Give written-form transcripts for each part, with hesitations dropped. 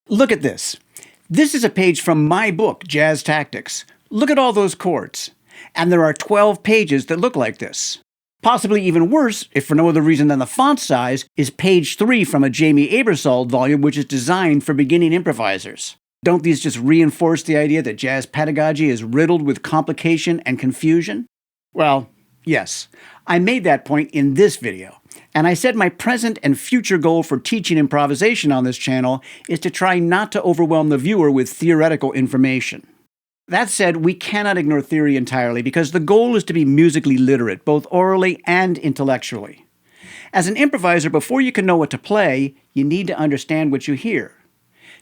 Look at this. This is a page from my book, Jazz Tactics. Look at all those chords. And there are 12 pages that look like this. Possibly even worse, if for no other reason than the font size, is page 3 from a Jamie Aebersold volume which is designed for beginning improvisers. Don't these just reinforce the idea that jazz pedagogy is riddled with complication and confusion? Well, yes. I made that point in this video. And I said my present and future goal for teaching improvisation on this channel is to try not to overwhelm the viewer with theoretical information. That said, we cannot ignore theory entirely because the goal is to be musically literate, both orally and intellectually. As an improviser, before you can know what to play, you need to understand what you hear.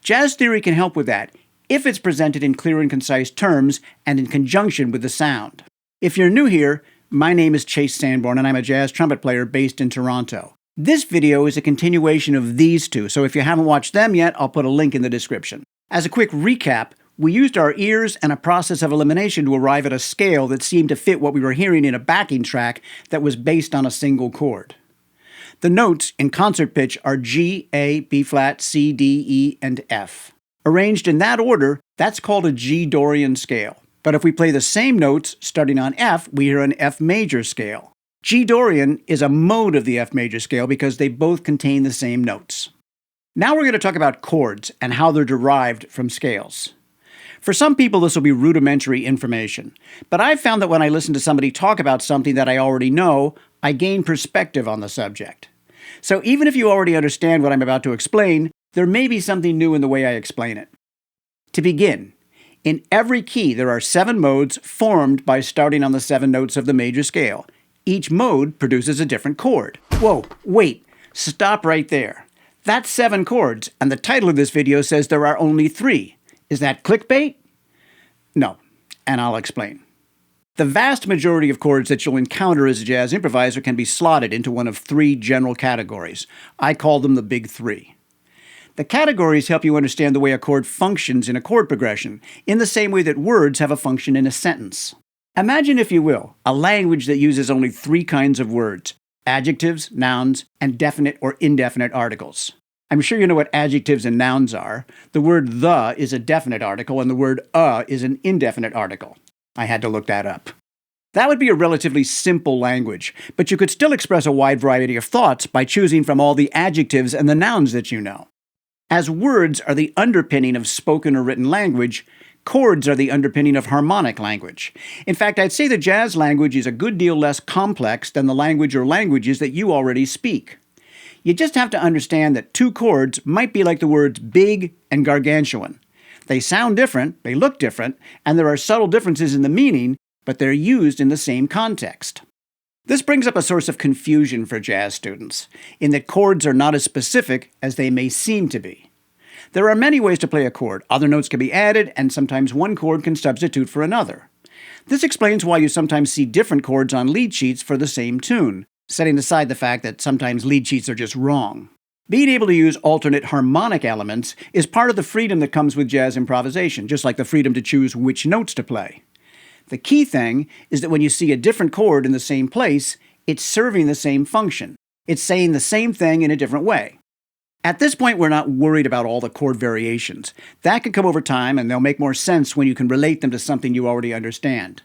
Jazz theory can help with that, if it's presented in clear and concise terms and in conjunction with the sound. If you're new here, my name is Chase Sanborn and I'm a jazz trumpet player based in Toronto. This video is a continuation of these two, so if you haven't watched them yet, I'll put a link in the description. As a quick recap, we used our ears and a process of elimination to arrive at a scale that seemed to fit what we were hearing in a backing track that was based on a single chord. The notes in concert pitch are G, A, B flat, C, D, E, and F. Arranged in that order, that's called a G-Dorian scale. But if we play the same notes starting on F, we hear an F major scale. G-Dorian is a mode of the F major scale because they both contain the same notes. Now we're going to talk about chords and how they're derived from scales. For some people, this will be rudimentary information, but I've found that when I listen to somebody talk about something that I already know, I gain perspective on the subject. So even if you already understand what I'm about to explain, there may be something new in the way I explain it. To begin, in every key, there are 7 modes formed by starting on the 7 notes of the major scale. Each mode produces a different chord. Whoa, wait, stop right there. That's 7 chords, and the title of this video says there are only 3. Is that clickbait? No, and I'll explain. The vast majority of chords that you'll encounter as a jazz improviser can be slotted into one of 3 general categories. I call them the big 3. The categories help you understand the way a chord functions in a chord progression, in the same way that words have a function in a sentence. Imagine, if you will, a language that uses only 3 kinds of words: adjectives, nouns, and definite or indefinite articles. I'm sure you know what adjectives and nouns are. The word the is a definite article, and the word is an indefinite article. I had to look that up. That would be a relatively simple language, but you could still express a wide variety of thoughts by choosing from all the adjectives and the nouns that you know. As words are the underpinning of spoken or written language, chords are the underpinning of harmonic language. In fact, I'd say the jazz language is a good deal less complex than the language or languages that you already speak. You just have to understand that 2 chords might be like the words big and gargantuan. They sound different, they look different, and there are subtle differences in the meaning, but they're used in the same context. This brings up a source of confusion for jazz students, in that chords are not as specific as they may seem to be. There are many ways to play a chord. Other notes can be added, and sometimes one chord can substitute for another. This explains why you sometimes see different chords on lead sheets for the same tune, setting aside the fact that sometimes lead sheets are just wrong. Being able to use alternate harmonic elements is part of the freedom that comes with jazz improvisation, just like the freedom to choose which notes to play. The key thing is that when you see a different chord in the same place, it's serving the same function. It's saying the same thing in a different way. At this point, we're not worried about all the chord variations. That can come over time, and they'll make more sense when you can relate them to something you already understand.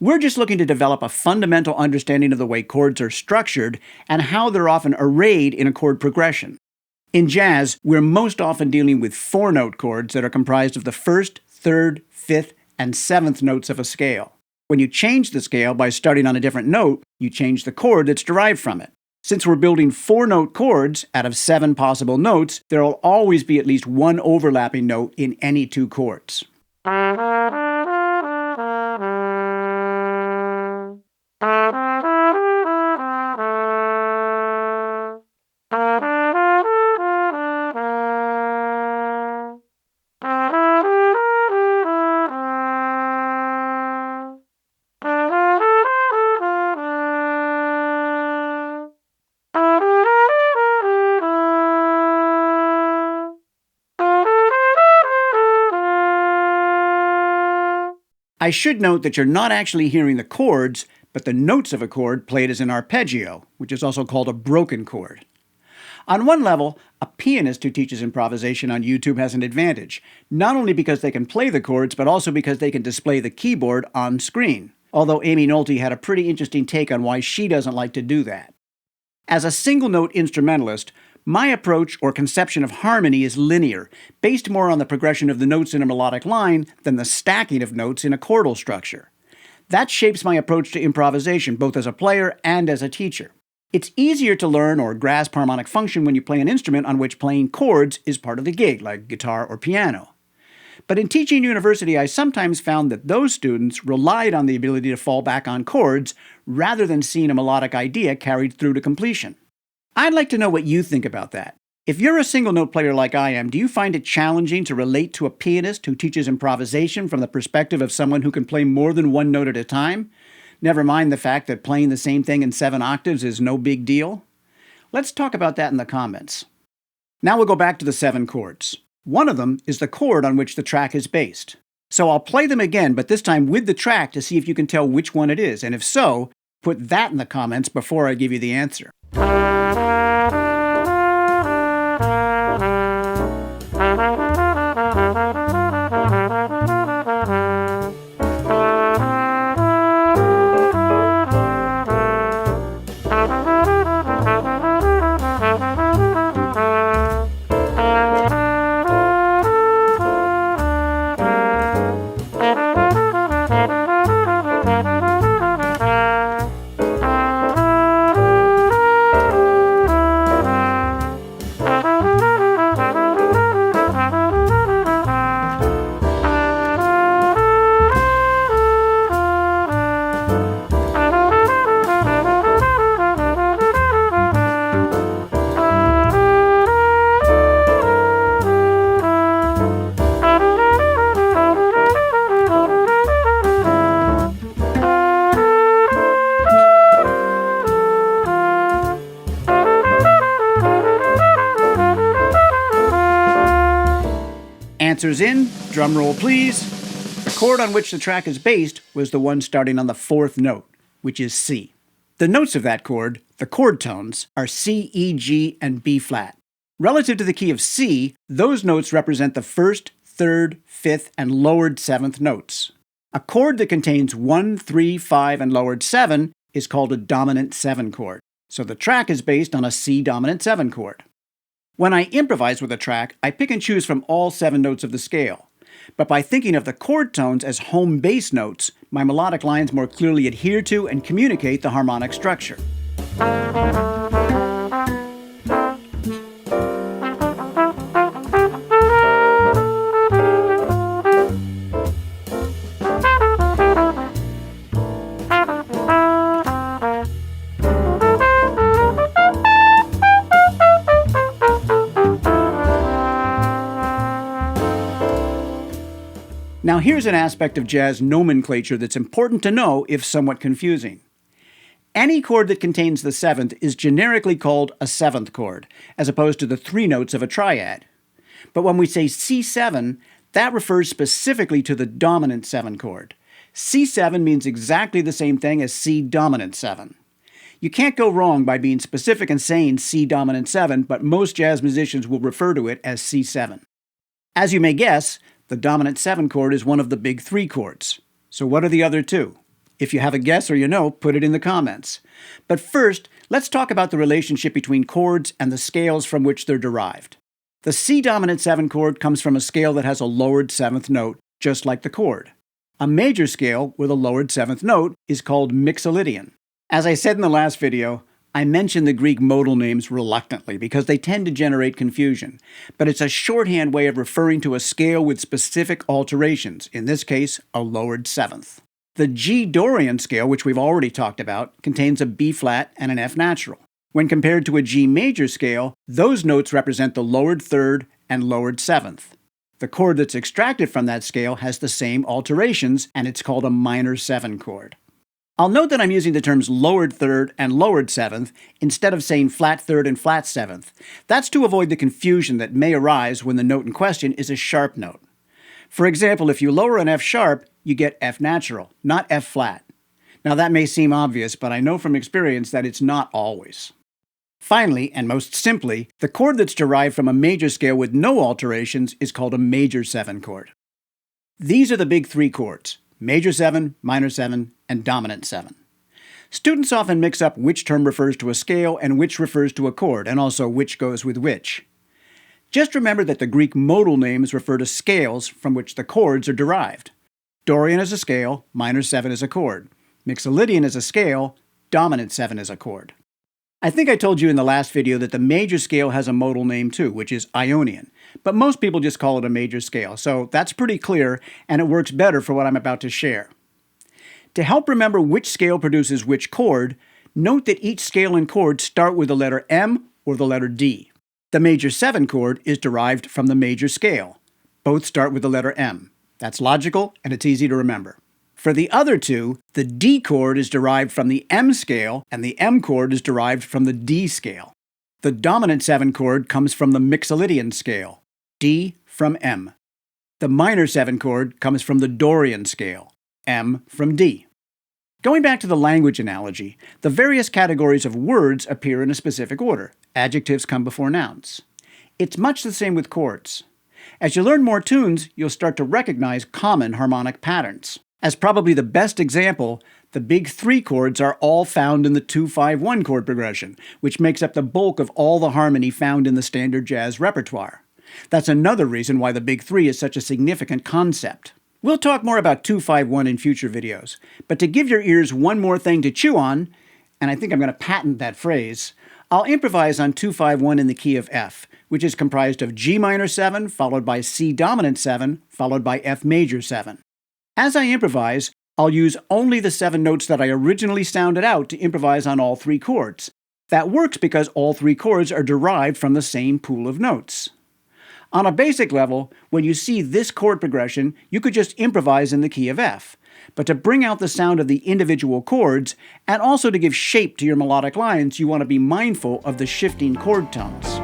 We're just looking to develop a fundamental understanding of the way chords are structured and how they're often arrayed in a chord progression. In jazz, we're most often dealing with 4-note chords that are comprised of the 1st, 3rd, 5th, and 7th notes of a scale. When you change the scale by starting on a different note, you change the chord that's derived from it. Since we're building 4-note chords out of 7 possible notes, there will always be at least one overlapping note in any 2 chords. I should note that you're not actually hearing the chords, but the notes of a chord played as an arpeggio, which is also called a broken chord. On one level, a pianist who teaches improvisation on YouTube has an advantage, not only because they can play the chords, but also because they can display the keyboard on screen. Although Amy Nolte had a pretty interesting take on why she doesn't like to do that. As a single-note instrumentalist, my approach or conception of harmony is linear, based more on the progression of the notes in a melodic line than the stacking of notes in a chordal structure. That shapes my approach to improvisation, both as a player and as a teacher. It's easier to learn or grasp harmonic function when you play an instrument on which playing chords is part of the gig, like guitar or piano. But in teaching university, I sometimes found that those students relied on the ability to fall back on chords rather than seeing a melodic idea carried through to completion. I'd like to know what you think about that. If you're a single-note player like I am, do you find it challenging to relate to a pianist who teaches improvisation from the perspective of someone who can play more than one note at a time? Never mind the fact that playing the same thing in 7 octaves is no big deal? Let's talk about that in the comments. Now we'll go back to the 7 chords. One of them is the chord on which the track is based. So I'll play them again, but this time with the track to see if you can tell which one it is, and if so, put that in the comments before I give you the answer. Answers in, drum roll please. The chord on which the track is based was the one starting on the 4th note, which is C. The notes of that chord, the chord tones, are C, E, G, and B flat. Relative to the key of C, those notes represent the 1st, 3rd, 5th, and lowered 7th notes. A chord that contains 1, 3, 5, and lowered 7 is called a dominant 7 chord. So the track is based on a C dominant 7 chord. When I improvise with a track, I pick and choose from all 7 notes of the scale. But by thinking of the chord tones as home bass notes, my melodic lines more clearly adhere to and communicate the harmonic structure. Now here's an aspect of jazz nomenclature that's important to know if somewhat confusing. Any chord that contains the 7th is generically called a 7th chord, as opposed to the 3 notes of a triad. But when we say C7, that refers specifically to the dominant 7 chord. C7 means exactly the same thing as C dominant 7. You can't go wrong by being specific and saying C dominant 7, but most jazz musicians will refer to it as C7. As you may guess, the dominant 7 chord is one of the big 3 chords. So what are the other 2? If you have a guess or you know, put it in the comments. But first, let's talk about the relationship between chords and the scales from which they're derived. The C dominant 7 chord comes from a scale that has a lowered 7th note, just like the chord. A major scale with a lowered 7th note is called mixolydian. As I said in the last video, I mention the Greek modal names reluctantly because they tend to generate confusion, but it's a shorthand way of referring to a scale with specific alterations, in this case, a lowered 7th. The G Dorian scale, which we've already talked about, contains a B flat and an F natural. When compared to a G major scale, those notes represent the lowered 3rd and lowered 7th. The chord that's extracted from that scale has the same alterations, and it's called a minor 7 chord. I'll note that I'm using the terms lowered 3rd and lowered 7th instead of saying flat 3rd and flat 7th. That's to avoid the confusion that may arise when the note in question is a sharp note. For example, if you lower an F sharp, you get F natural, not F flat. Now that may seem obvious, but I know from experience that it's not always. Finally, and most simply, the chord that's derived from a major scale with no alterations is called a major 7 chord. These are the big 3 chords: major 7, minor 7, and dominant 7. Students often mix up which term refers to a scale and which refers to a chord, and also which goes with which. Just remember that the Greek modal names refer to scales from which the chords are derived. Dorian is a scale, minor 7 is a chord. Mixolydian is a scale, dominant 7 is a chord. I think I told you in the last video that the major scale has a modal name too, which is Ionian, but most people just call it a major scale, so that's pretty clear, and it works better for what I'm about to share. To help remember which scale produces which chord, note that each scale and chord start with the letter M or the letter D. The major 7 chord is derived from the major scale. Both start with the letter M. That's logical, and it's easy to remember. For the other two, the D chord is derived from the M scale, and the M chord is derived from the D scale. The dominant 7 chord comes from the Mixolydian scale, D from M. The minor 7 chord comes from the Dorian scale, M from D. Going back to the language analogy, the various categories of words appear in a specific order. Adjectives come before nouns. It's much the same with chords. As you learn more tunes, you'll start to recognize common harmonic patterns. As probably the best example, the big 3 chords are all found in the 2-5-1 chord progression, which makes up the bulk of all the harmony found in the standard jazz repertoire. That's another reason why the big 3 is such a significant concept. We'll talk more about 2-5-1 in future videos, but to give your ears one more thing to chew on, and I think I'm going to patent that phrase, I'll improvise on 2-5-1 in the key of F, which is comprised of G minor 7, followed by C dominant 7, followed by F major 7. As I improvise, I'll use only the 7 notes that I originally sounded out to improvise on all 3 chords. That works because all 3 chords are derived from the same pool of notes. On a basic level, when you see this chord progression, you could just improvise in the key of F. But to bring out the sound of the individual chords, and also to give shape to your melodic lines, you want to be mindful of the shifting chord tones.